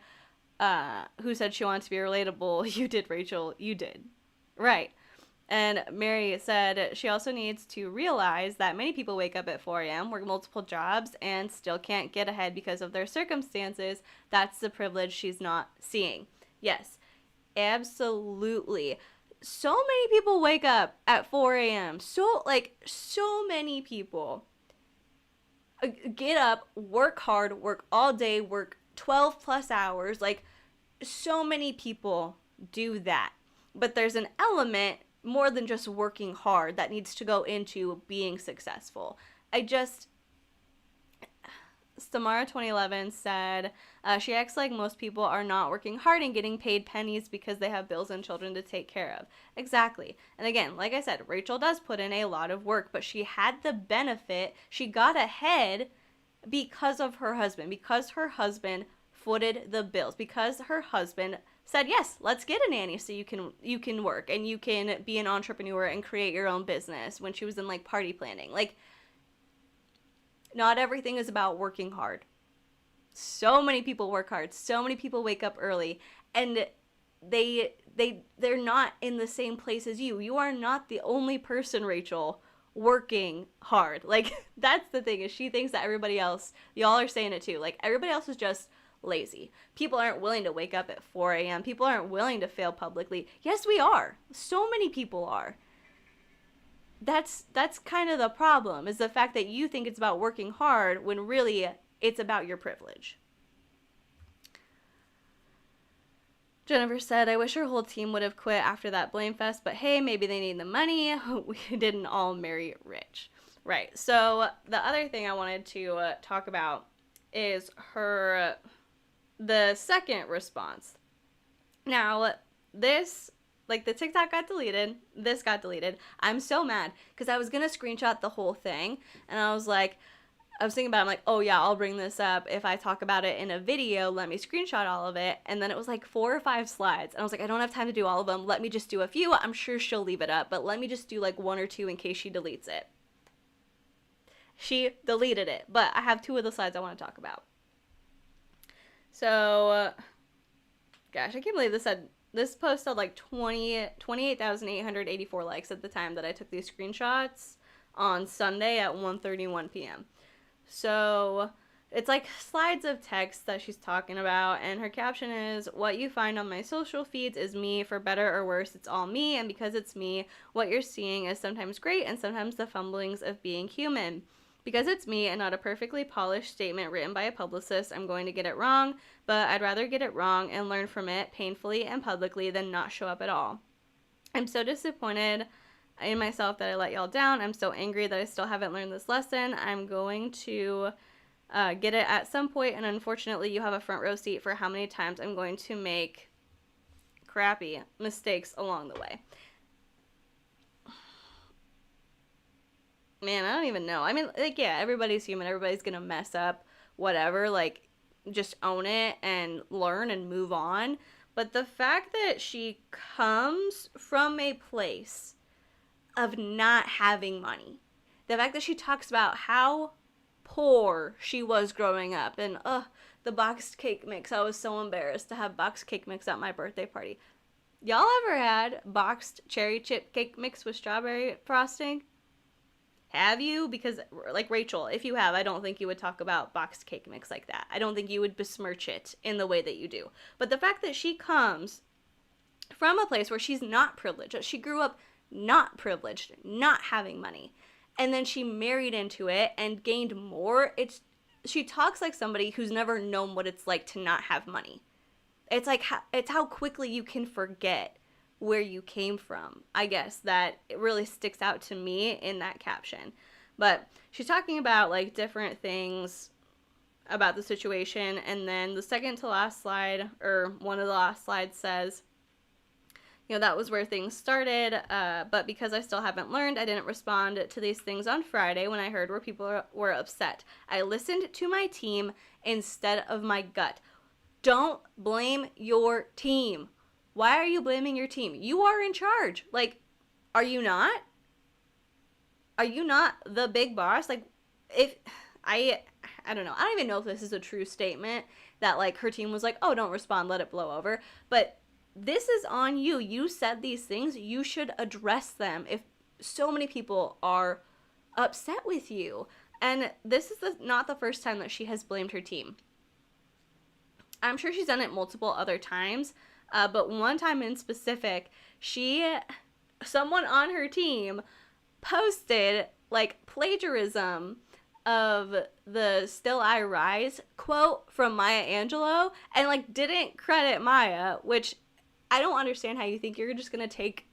who said she wanted to be relatable? You did, Rachel. You did. Right. And Mary said she also needs to realize that many people wake up at 4 a.m., work multiple jobs, and still can't get ahead because of their circumstances. That's the privilege she's not seeing. Yes, absolutely. So many people wake up at 4 a.m. So many people get up, work hard, work all day, work 12 plus hours. Like, so many people do that. But there's an element more than just working hard that needs to go into being successful. Samara 2011 said, she acts like most people are not working hard and getting paid pennies because they have bills and children to take care of. Exactly. And again, like I said, Rachel does put in a lot of work, but she had the benefit, she got ahead because of her husband, because her husband footed the bills, because her husband said, yes, let's get a nanny so you can work and you can be an entrepreneur and create your own business, when she was in like party planning. Like, not everything is about working hard. So many people work hard. So many people wake up early, and they're not in the same place as you. You are not the only person, Rachel, working hard. Like, that's the thing, is she thinks that everybody else, y'all are saying it too, like everybody else is just lazy. People aren't willing to wake up at 4 a.m. People aren't willing to fail publicly. Yes, we are. So many people are. That's kind of the problem, is the fact that you think it's about working hard when really it's about your privilege. Jennifer said, I wish her whole team would have quit after that blame fest, but hey, maybe they need the money. We didn't all marry rich. Right. So the other thing I wanted to talk about is her the second response. Now, this, like, the TikTok got deleted. This got deleted. I'm so mad because I was going to screenshot the whole thing. And I was thinking about it. I'm like, oh, yeah, I'll bring this up. If I talk about it in a video, let me screenshot all of it. And then it was like 4 or 5 slides. And I was like, I don't have time to do all of them. Let me just do a few. I'm sure she'll leave it up. But let me just do like 1 or 2 in case she deletes it. She deleted it. But I have 2 of the slides I want to talk about. So, gosh, I can't believe this post had like 28,884 likes at the time that I took these screenshots on Sunday at 1:31 p.m. So it's like slides of text that she's talking about, and her caption is, what you find on my social feeds is me, for better or worse, it's all me, and because it's me, what you're seeing is sometimes great and sometimes the fumblings of being human. Because it's me and not a perfectly polished statement written by a publicist, I'm going to get it wrong, but I'd rather get it wrong and learn from it painfully and publicly than not show up at all. I'm so disappointed in myself that I let y'all down. I'm so angry that I still haven't learned this lesson. I'm going to get it at some point, and unfortunately you have a front row seat for how many times I'm going to make crappy mistakes along the way. Man, I don't even know. I mean, like, yeah, everybody's human. Everybody's gonna mess up, whatever. Like, just own it and learn and move on. But the fact that she comes from a place of not having money, the fact that she talks about how poor she was growing up, and, the boxed cake mix. I was so embarrassed to have boxed cake mix at my birthday party. Y'all ever had boxed cherry chip cake mix with strawberry frosting? Have you? Because, like, Rachel, if you have, I don't think you would talk about boxed cake mix like that. I don't think you would besmirch it in the way that you do. But the fact that she comes from a place where she's not privileged, she grew up not privileged, not having money, and then she married into it and gained more, she talks like somebody who's never known what it's like to not have money. It's like, it's how quickly you can forget where you came from. I guess that it really sticks out to me in that caption. But she's talking about like different things about the situation, and then the second to last slide, or one of the last slides, says, that was where things started, but because I still haven't learned, I didn't respond to these things on Friday when I heard where people were upset. I listened to my team instead of my gut. Don't blame your team. Why are you blaming your team? You are in charge. Like, are you not? Are you not the big boss? Like, I don't know. I don't even know if this is a true statement that, like, her team was like, oh, don't respond, let it blow over. But this is on you. You said these things. You should address them if so many people are upset with you. And this is not the first time that she has blamed her team. I'm sure she's done it multiple other times. But one time in specific, someone on her team posted like plagiarism of the "Still I Rise" quote from Maya Angelou, and like didn't credit Maya, which I don't understand how you think you're just gonna take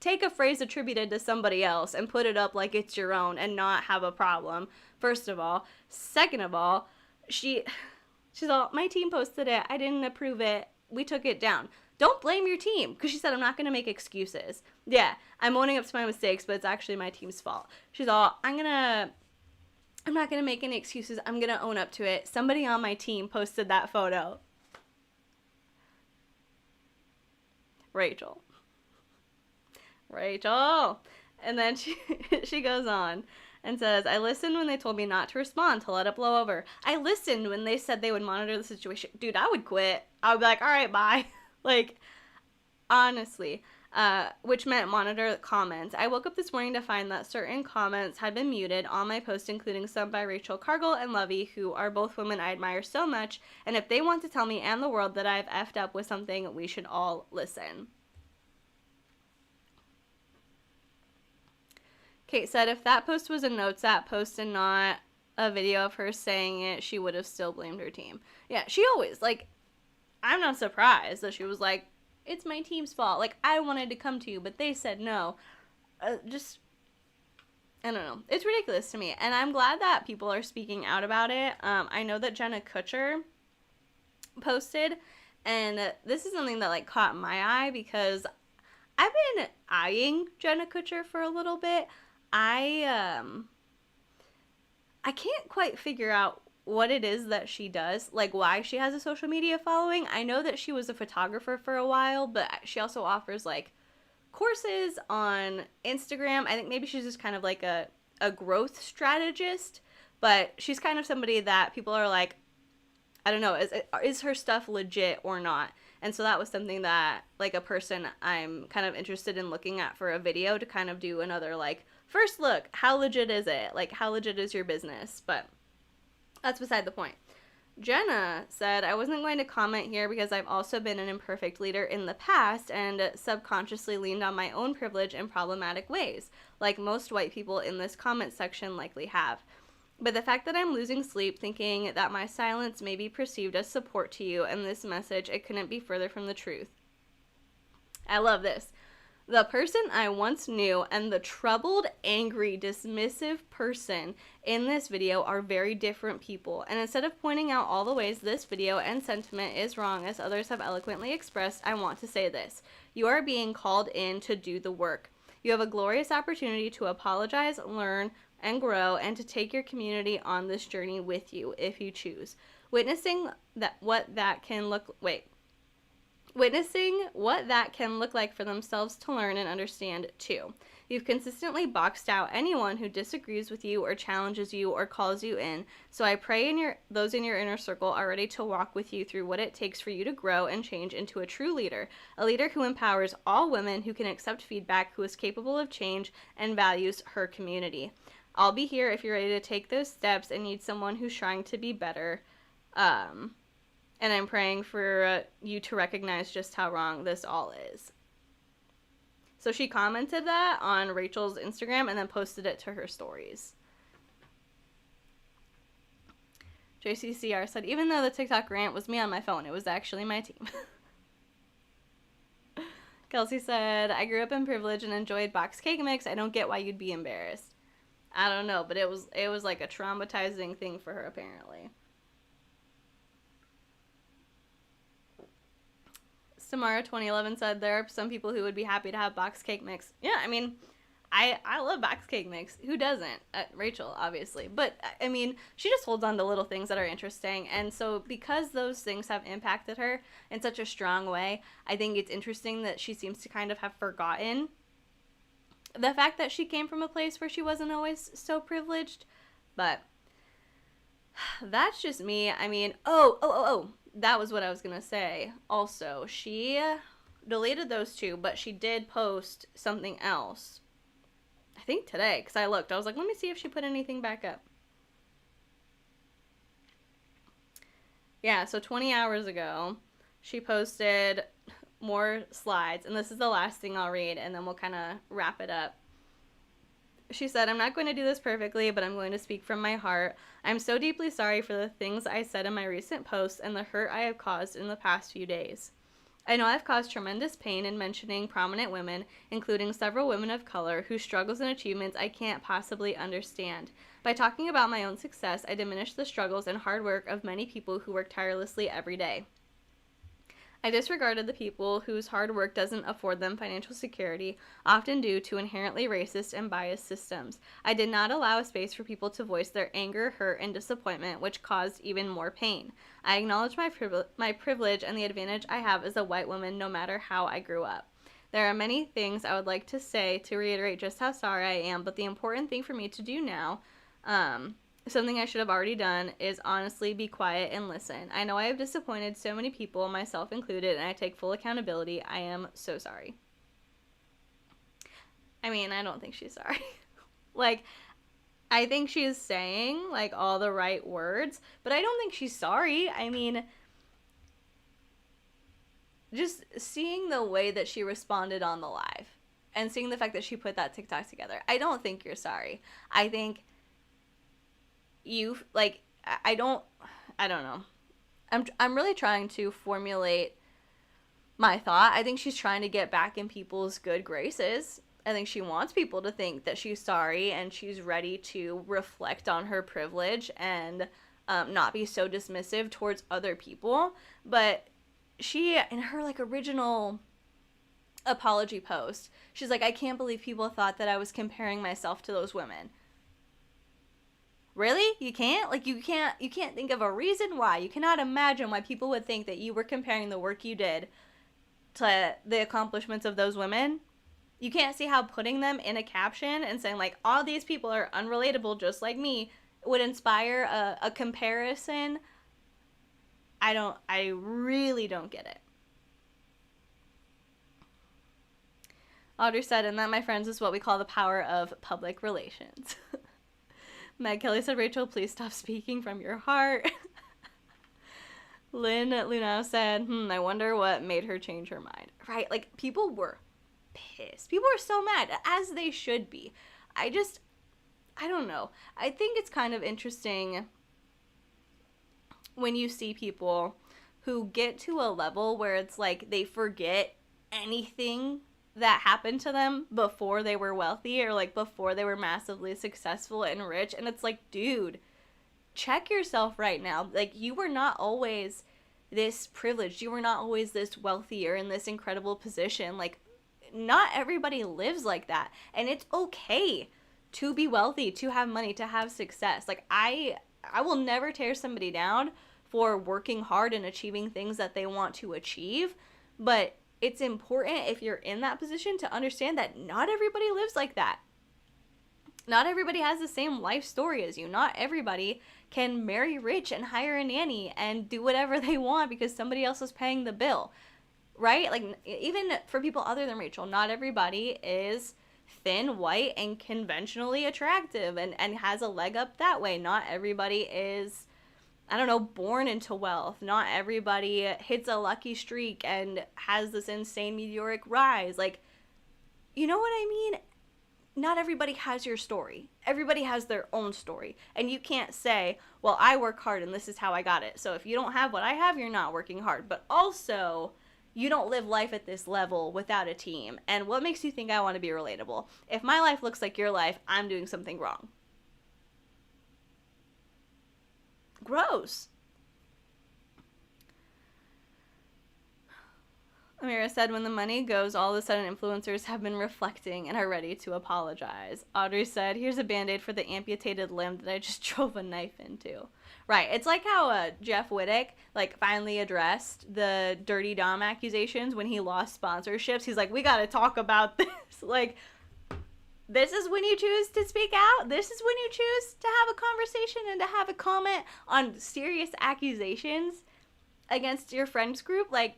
a phrase attributed to somebody else and put it up like it's your own and not have a problem. First of all. Second of all, she's all, my team posted it, I didn't approve it, we took it down. Don't blame your team, because she said, I'm not going to make excuses. Yeah, I'm owning up to my mistakes, but it's actually my team's fault. She's all, I'm not going to make any excuses. I'm going to own up to it. Somebody on my team posted that photo. Rachel. And then she goes on and says, I listened when they told me not to respond, to let it blow over. I listened when they said they would monitor the situation. Dude, I would quit. I would be like, all right, bye. Like, honestly, which meant monitor comments. I woke up this morning to find that certain comments had been muted on my post, including some by Rachel Cargill and Lovey, who are both women I admire so much. And if they want to tell me and the world that I've effed up with something, we should all listen. Kate said if that post was a notes app post and not a video of her saying it, she would have still blamed her team. Yeah, she always, like, I'm not surprised that she was like, it's my team's fault. Like, I wanted to come to you, but they said no. I don't know. It's ridiculous to me. And I'm glad that people are speaking out about it. I know that Jenna Kutcher posted. And this is something that, like, caught my eye because I've been eyeing Jenna Kutcher for a little bit. I can't quite figure out what it is that she does, like why she has a social media following. I know that she was a photographer for a while, but she also offers like courses on Instagram. I think maybe she's just kind of like a growth strategist, but she's kind of somebody that people are like, I don't know, is her stuff legit or not? And so that was something that, like, a person I'm kind of interested in looking at for a video to kind of do another, like, first look, how legit is it? Like, how legit is your business? But that's beside the point. Jenna said, I wasn't going to comment here because I've also been an imperfect leader in the past and subconsciously leaned on my own privilege in problematic ways, like most white people in this comment section likely have. But the fact that I'm losing sleep thinking that my silence may be perceived as support to you and this message, it couldn't be further from the truth. I love this. The person I once knew and the troubled, angry, dismissive person in this video are very different people. And instead of pointing out all the ways this video and sentiment is wrong as others have eloquently expressed, I want to say this. You are being called in to do the work. You have a glorious opportunity to apologize, learn, and grow, and to take your community on this journey with you if you choose. Witnessing what that can look like for themselves to learn and understand too. You've consistently boxed out anyone who disagrees with you or challenges you or calls you in, so I pray those in your inner circle are ready to walk with you through what it takes for you to grow and change into a true leader, a leader who empowers all women, who can accept feedback, who is capable of change, and values her community. I'll be here if you're ready to take those steps and need someone who's trying to be better. And I'm praying for you to recognize just how wrong this all is. So she commented that on Rachel's Instagram and then posted it to her stories. JCCR said, even though the TikTok rant was me on my phone, it was actually my team. Kelsey said, I grew up in privilege and enjoyed box cake mix. I don't get why you'd be embarrassed. I don't know, but it was like a traumatizing thing for her, apparently. Samara 2011 said, there are some people who would be happy to have box cake mix. Yeah, I mean, I love box cake mix. Who doesn't? Rachel, obviously. But, I mean, she just holds on to little things that are interesting. And so because those things have impacted her in such a strong way, I think it's interesting that she seems to kind of have forgotten the fact that she came from a place where she wasn't always so privileged. But that's just me. I mean, that was what I was going to say. Also, she deleted those two, but she did post something else. I think today, because I looked. I was like, let me see if she put anything back up. Yeah, so 20 hours ago, she posted more slides, and this is the last thing I'll read, and then we'll kind of wrap it up. She said, I'm not going to do this perfectly, but I'm going to speak from my heart. I'm so deeply sorry for the things I said in my recent posts and the hurt I have caused in the past few days. I know I've caused tremendous pain in mentioning prominent women, including several women of color, whose struggles and achievements I can't possibly understand. By talking about my own success, I diminish the struggles and hard work of many people who work tirelessly every day. I disregarded the people whose hard work doesn't afford them financial security, often due to inherently racist and biased systems. I did not allow a space for people to voice their anger, hurt, and disappointment, which caused even more pain. I acknowledge my privilege and the advantage I have as a white woman, no matter how I grew up. There are many things I would like to say to reiterate just how sorry I am, but the important thing for me to do now, something I should have already done, is honestly be quiet and listen. I know I have disappointed so many people, myself included, and I take full accountability. I am so sorry. I mean, I don't think she's sorry. Like, I think she's saying, like, all the right words, but I don't think she's sorry. I mean, just seeing the way that she responded on the live and seeing the fact that she put that TikTok together, I don't think you're sorry. I think you, like, I don't know. I'm really trying to formulate my thought. I think she's trying to get back in people's good graces. I think she wants people to think that she's sorry and she's ready to reflect on her privilege and not be so dismissive towards other people. But she, in her like original apology post, she's like, I can't believe people thought that I was comparing myself to those women. Really? You can't? Like, you can't think of a reason why. You cannot imagine why people would think that you were comparing the work you did to the accomplishments of those women. You can't see how putting them in a caption and saying, like, all these people are unrelatable just like me would inspire a comparison. I really don't get it. Audrey said, and that, my friends, is what we call the power of public relations. Meg Kelly said, Rachel, please stop speaking from your heart. Lynn Lunao said, I wonder what made her change her mind. Right? Like, people were pissed. People were so mad, as they should be. I don't know. I think it's kind of interesting when you see people who get to a level where it's like they forget anything that happened to them before they were wealthy or like before they were massively successful and rich. And it's like, dude, check yourself right now. Like, you were not always this privileged. You were not always this wealthy or in this incredible position. Like, not everybody lives like that. And it's okay to be wealthy, to have money, to have success. Like, I will never tear somebody down for working hard and achieving things that they want to achieve. But it's important, if you're in that position, to understand that not everybody lives like that. Not everybody has the same life story as you. Not everybody can marry rich and hire a nanny and do whatever they want because somebody else is paying the bill. Right? Like, even for people other than Rachel, not everybody is thin, white, and conventionally attractive and has a leg up that way. Not everybody is, I don't know, born into wealth. Not everybody hits a lucky streak and has this insane meteoric rise. Like, you know what I mean? Not everybody has your story. Everybody has their own story. And you can't say, well, I work hard and this is how I got it. So if you don't have what I have, you're not working hard. But also, you don't live life at this level without a team. And what makes you think I want to be relatable? If my life looks like your life, I'm doing something wrong. Gross. Amira said, when the money goes, all of a sudden influencers have been reflecting and are ready to apologize. Audrey said, here's a Band-Aid for the amputated limb that I just drove a knife into. Right. It's like how Jeff Wittick, like, finally addressed the Dirty Dom accusations when he lost sponsorships. He's like, we got to talk about this. Like, this is when you choose to speak out. This is when you choose to have a conversation and to have a comment on serious accusations against your friends group. Like,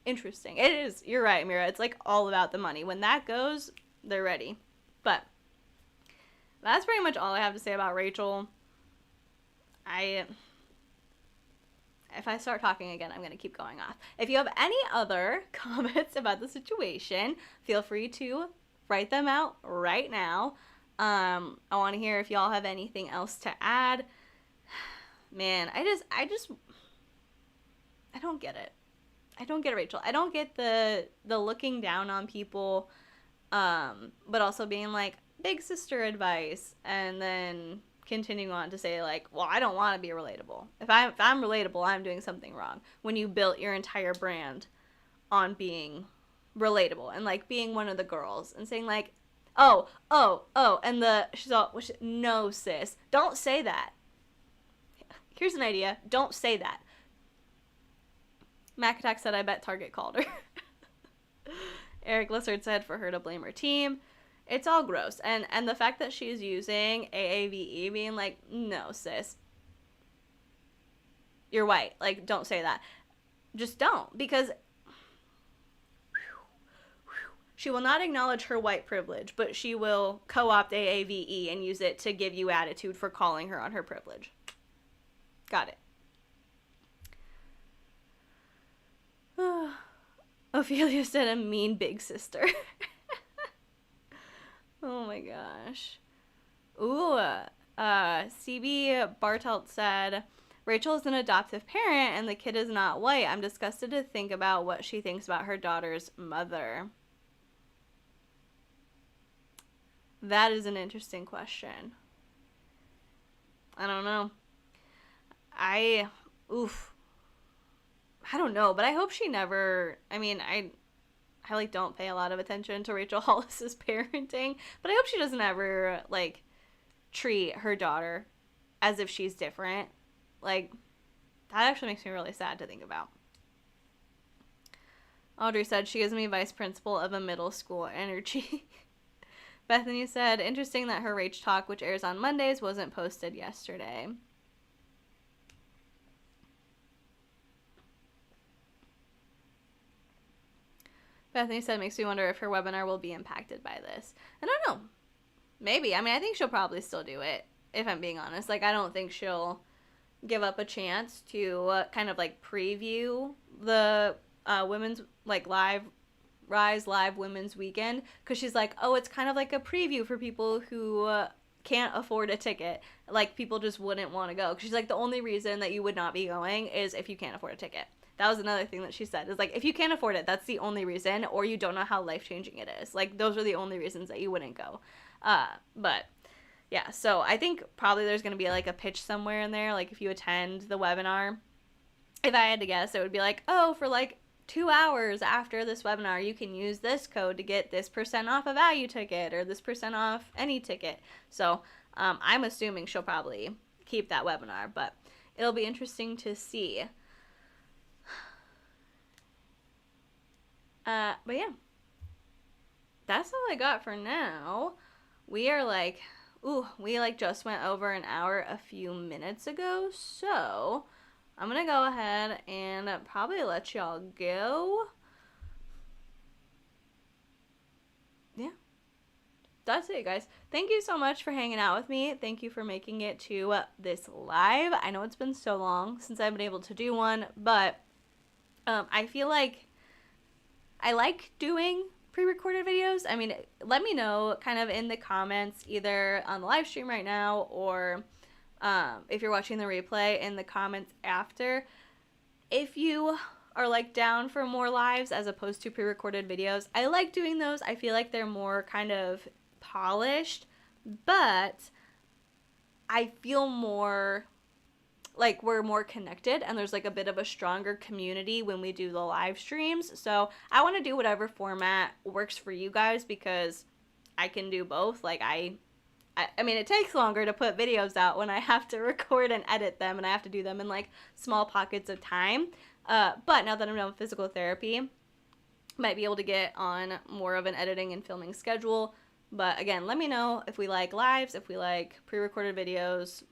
interesting. It is. You're right, Mira. It's like all about the money. When that goes, they're ready. But that's pretty much all I have to say about Rachel. If I start talking again, I'm going to keep going off. If you have any other comments about the situation, feel free to write them out right now. I want to hear if y'all have anything else to add. Man, I don't get it. I don't get it, Rachel. I don't get the looking down on people, but also being like, big sister advice, and then continuing on to say, like, well, I don't want to be relatable. If I'm relatable, I'm doing something wrong. When you built your entire brand on being relatable and, like, being one of the girls and saying, like, oh, and she's all, no, sis, don't say that. Here's an idea. Don't say that. Mac Attack said, I bet Target called her. Eric Lissard said for her to blame her team. It's all gross. And the fact that she's using AAVE, being like, no, sis. You're white. Like, don't say that. Just don't. Because she will not acknowledge her white privilege, but she will co-opt AAVE and use it to give you attitude for calling her on her privilege. Got it. Ophelia said a mean big sister. Oh my gosh. Ooh. CB Bartelt said, Rachel is an adoptive parent and the kid is not white. I'm disgusted to think about what she thinks about her daughter's mother. That is an interesting question. I don't know. oof, I don't know, but I hope she never, I mean, I like don't pay a lot of attention to Rachel Hollis's parenting, but I hope she doesn't ever like treat her daughter as if she's different. Like, that actually makes me really sad to think about. Audrey said she gives me vice principal of a middle school energy. Bethany said, interesting that her Rach Talk, which airs on Mondays, wasn't posted yesterday. Bethany said, makes me wonder if her webinar will be impacted by this. I don't know. Maybe. I mean, I think she'll probably still do it, if I'm being honest. Like, I don't think she'll give up a chance to kind of, like, preview the women's, like, Rise Live Women's Weekend. Because she's like, oh, it's kind of like a preview for people who can't afford a ticket. Like, people just wouldn't want to go. Because she's like, the only reason that you would not be going is if you can't afford a ticket. That was another thing that she said, is like, if you can't afford it, that's the only reason, or you don't know how life-changing it is. Like, those are the only reasons that you wouldn't go. But yeah, so I think probably there's going to be like a pitch somewhere in there. Like, if you attend the webinar, if I had to guess, it would be like, oh, for like 2 hours after this webinar, you can use this code to get this % off a value ticket, or this % off any ticket. So I'm assuming she'll probably keep that webinar, but it'll be interesting to see. But yeah, that's all I got for now. We are like, we like just went over an hour a few minutes ago, so I'm gonna go ahead and probably let y'all go. Yeah, that's it, guys. Thank you so much for hanging out with me. Thank you for making it to this live. I know it's been so long since I've been able to do one, but I feel like I like doing pre-recorded videos. I mean, let me know kind of in the comments, either on the live stream right now, or if you're watching the replay, in the comments after, if you are like down for more lives as opposed to pre-recorded videos. I like doing those. I feel like they're more kind of polished, but I feel more like we're more connected, and there's like a bit of a stronger community when we do the live streams. So I want to do whatever format works for you guys, because I can do both. Like, I mean, it takes longer to put videos out when I have to record and edit them, and I have to do them in like small pockets of time. But now that I'm done with physical therapy, might be able to get on more of an editing and filming schedule. But again, let me know if we like lives, if we like pre-recorded videos.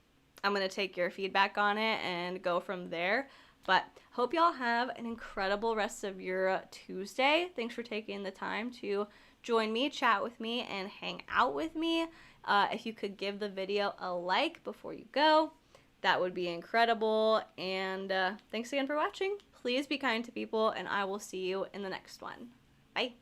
I'm going to take your feedback on it and go from there. But hope y'all have an incredible rest of your Tuesday. Thanks for taking the time to join me, chat with me, and hang out with me. If you could give the video a like before you go, that would be incredible. And thanks again for watching. Please be kind to people, and I will see you in the next one. Bye.